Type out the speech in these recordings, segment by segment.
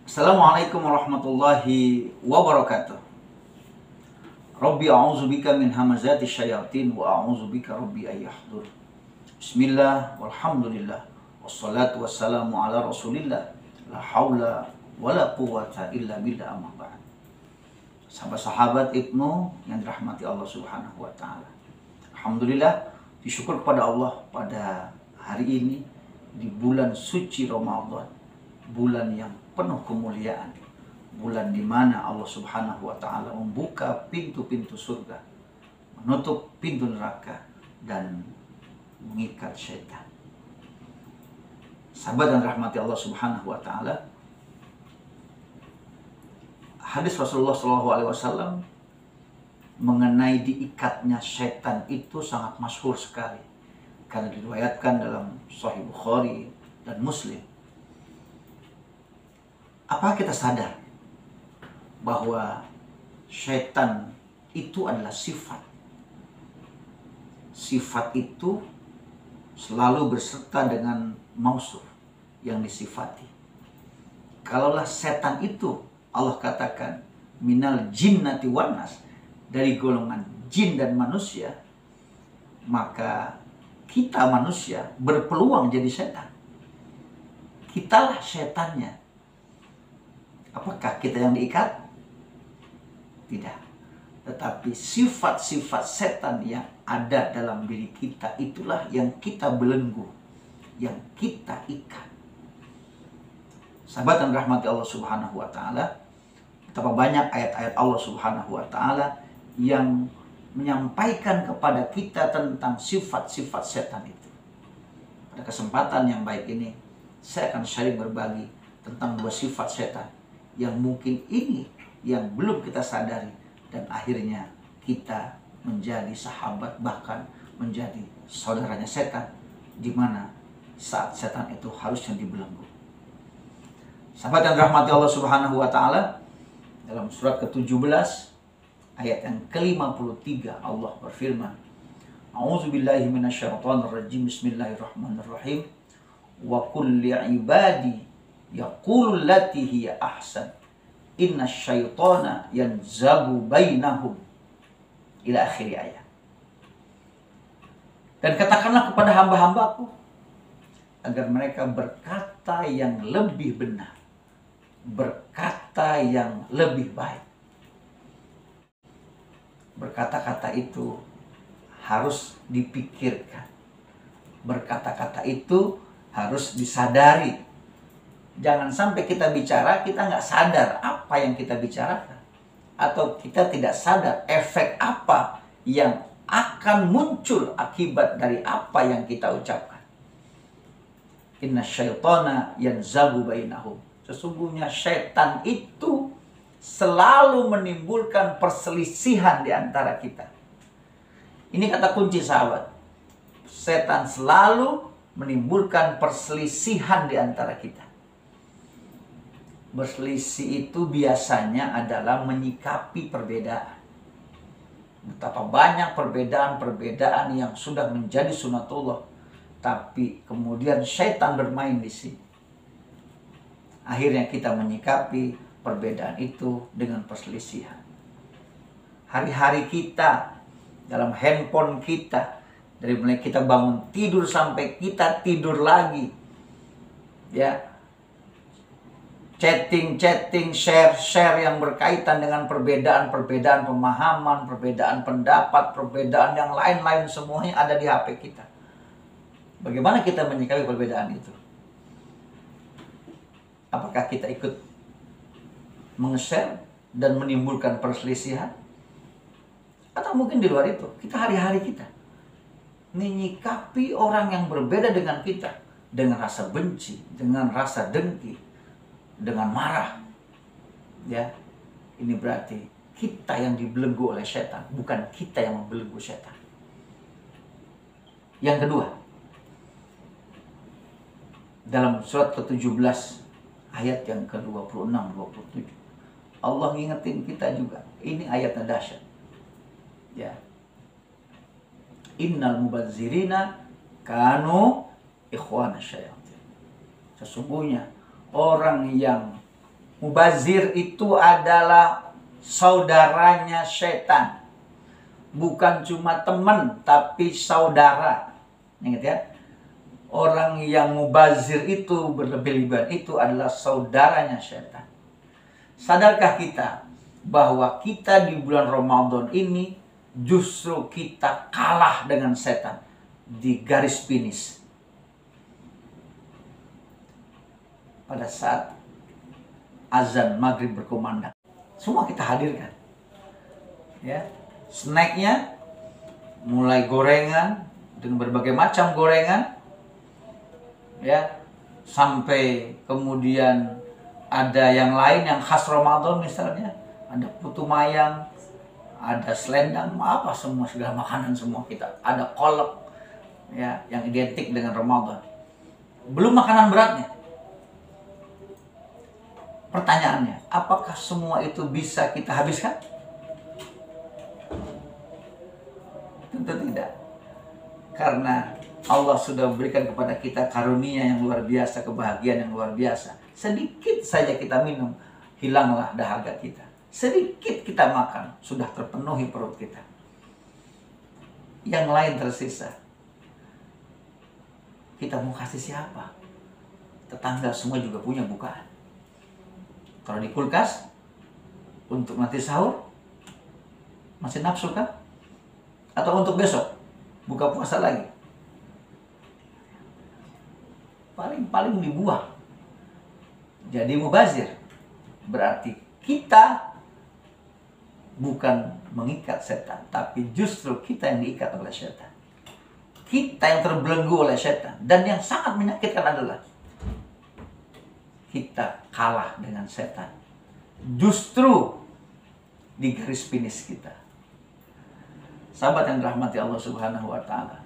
Assalamualaikum warahmatullahi wabarakatuh. Rabbi a'udzubika min hamazati syayatin wa a'udzubika rabbi ayyahdur. Bismillah walhamdulillah wassalatu wassalamu ala rasulillah la haula wala quwwata illa billah amma ba'd. Sahabat-sahabat Ibnu yang dirahmati Allah Subhanahu wa taala. Alhamdulillah, disyukur kepada Allah pada hari ini di bulan suci Ramadan, bulan yang penuh kemuliaan, bulan di mana Allah Subhanahu wa taala membuka pintu-pintu surga, menutup pintu neraka dan mengikat syaitan. Sahabat dan rahmati Allah Subhanahu wa taala, hadis Rasulullah SAW mengenai diikatnya syaitan itu sangat masyhur sekali karena diriwayatkan dalam Sahih Bukhari dan Muslim. Apa kita sadar bahwa syaitan itu adalah sifat? Sifat itu selalu berserta dengan mausuf yang disifati. Kalaulah setan itu Allah katakan minal jinnati wan nas, dari golongan jin dan manusia, maka kita manusia berpeluang jadi setan. Kitalah setannya. Apakah kita yang diikat? Tidak. Tetapi sifat-sifat setan yang ada dalam diri kita itulah yang kita belenggu, yang kita ikat. Sahabat dan rahmati Allah Subhanahu wa taala, betapa banyak ayat-ayat Allah Subhanahu wa taala yang menyampaikan kepada kita tentang sifat-sifat setan itu. Pada kesempatan yang baik ini, saya akan sharing berbagi tentang dua sifat setan yang mungkin ini yang belum kita sadari, dan akhirnya kita menjadi sahabat, bahkan menjadi saudaranya setan, di mana saat setan itu harusnya dibelenggu. Sahabat yang rahmati Allah Subhanahu wa taala, dalam surat ke-17 ayat yang ke-53 Allah berfirman, A'udzubillahi minasyaitonirrajim, bismillahirrahmanirrahim, wa kulli ibadi yaqulul lati hiya ahsan inna syaitana yanzabu bainahum, ila akhir ayat. Dan katakanlah kepada hamba-hambaku agar mereka berkata yang lebih benar, berkata yang lebih baik. Berkata-kata itu harus dipikirkan, berkata-kata itu harus disadari. Jangan sampai kita bicara, kita nggak sadar apa yang kita bicarakan. Atau kita tidak sadar efek apa yang akan muncul akibat dari apa yang kita ucapkan. Inna syaitana yanzagu bainahum. Sesungguhnya syaitan itu selalu menimbulkan perselisihan di antara kita. Ini kata kunci, sahabat. Setan selalu menimbulkan perselisihan di antara kita. Berselisih itu biasanya adalah menyikapi perbedaan. Betapa banyak perbedaan-perbedaan yang sudah menjadi sunatullah, tapi kemudian syaitan bermain di sini. Akhirnya kita menyikapi perbedaan itu dengan perselisihan. Hari-hari kita, dalam handphone kita, dari mulai kita bangun tidur sampai kita tidur lagi, ya, chatting, share yang berkaitan dengan perbedaan pemahaman, perbedaan pendapat, perbedaan yang lain-lain, semuanya ada di HP kita. Bagaimana kita menyikapi perbedaan itu? Apakah kita ikut meng-share dan menimbulkan perselisihan? Atau mungkin di luar itu, kita hari-hari kita menyikapi orang yang berbeda dengan kita dengan rasa benci, dengan rasa dengki, dengan marah, ya. Ini berarti kita yang dibelenggu oleh setan, bukan kita yang membelenggu setan. Yang kedua, dalam surat ke-17 ayat yang ke-26, 27, Allah ngingetin kita juga. Ini ayatnya dahsyat, ya. Innal mubazzirina kanu ikhwana syayatin. Sesungguhnya orang yang Mubazir itu adalah saudaranya setan. Bukan cuma teman, tapi saudara. Ingat ya? Orang yang mubazir itu, berlebih-lebihan itu adalah saudaranya setan. Sadarkah kita bahwa kita di bulan Ramadan ini justru kita kalah dengan setan di garis finish. Pada saat azan maghrib berkumandang, semua kita hadirkan. Ya, snacknya mulai gorengan dengan berbagai macam gorengan, ya, sampai kemudian ada yang lain yang khas Ramadan misalnya, ada putu mayang, ada selendang, apa semua segala makanan semua kita, ada kolak, ya, yang identik dengan Ramadan. Belum makanan beratnya. Pertanyaannya, apakah semua itu bisa kita habiskan? Tentu tidak. Karena Allah sudah berikan kepada kita karunia yang luar biasa, kebahagiaan yang luar biasa. Sedikit saja kita minum, hilanglah dahaga kita. Sedikit kita makan, sudah terpenuhi perut kita. Yang lain tersisa. Kita mau kasih siapa? Tetangga semua juga punya bukaan. Kalau di kulkas, untuk nanti sahur, masih nafsu kan? Atau untuk besok, buka puasa lagi? Paling dibuang. Jadi mubazir. Berarti kita bukan mengikat setan, tapi justru kita yang diikat oleh setan. Kita yang terbelenggu oleh setan. Dan yang sangat menyakitkan adalah kita kalah dengan setan. Justru di garis finish kita. Sahabat yang dirahmati Allah Subhanahu wa Ta'ala,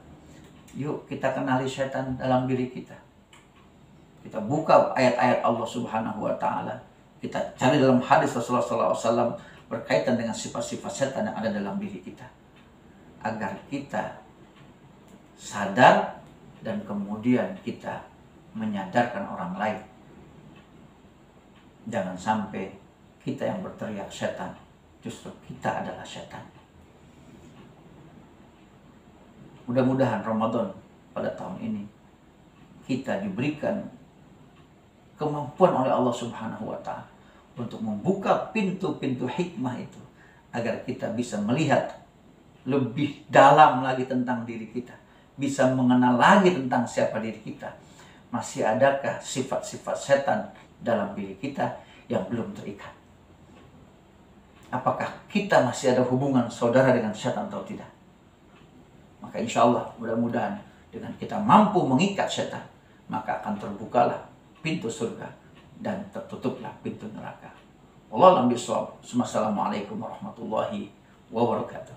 yuk kita kenali setan dalam diri kita. Kita buka ayat-ayat Allah Subhanahu wa Ta'ala. Kita cari dalam hadis Rasulullah SAW berkaitan dengan sifat-sifat setan yang ada dalam diri kita, agar kita sadar dan kemudian kita menyadarkan orang lain. Jangan sampai kita yang berteriak setan, justru kita adalah setan. Mudah-mudahan Ramadan pada tahun ini kita diberikan kemampuan oleh Allah Subhanahu wa Ta'ala untuk membuka pintu-pintu hikmah itu, agar kita bisa melihat lebih dalam lagi tentang diri kita, bisa mengenal lagi tentang siapa diri kita. Masih adakah sifat-sifat setan dalam diri kita yang belum terikat? Apakah kita masih ada hubungan saudara dengan setan atau tidak? Maka insya Allah mudah-mudahan dengan kita mampu mengikat setan, maka akan terbukalah pintu surga dan tertutuplah pintu neraka. Wallahu a'lam bishawab. Wassalamualaikum warahmatullahi wabarakatuh.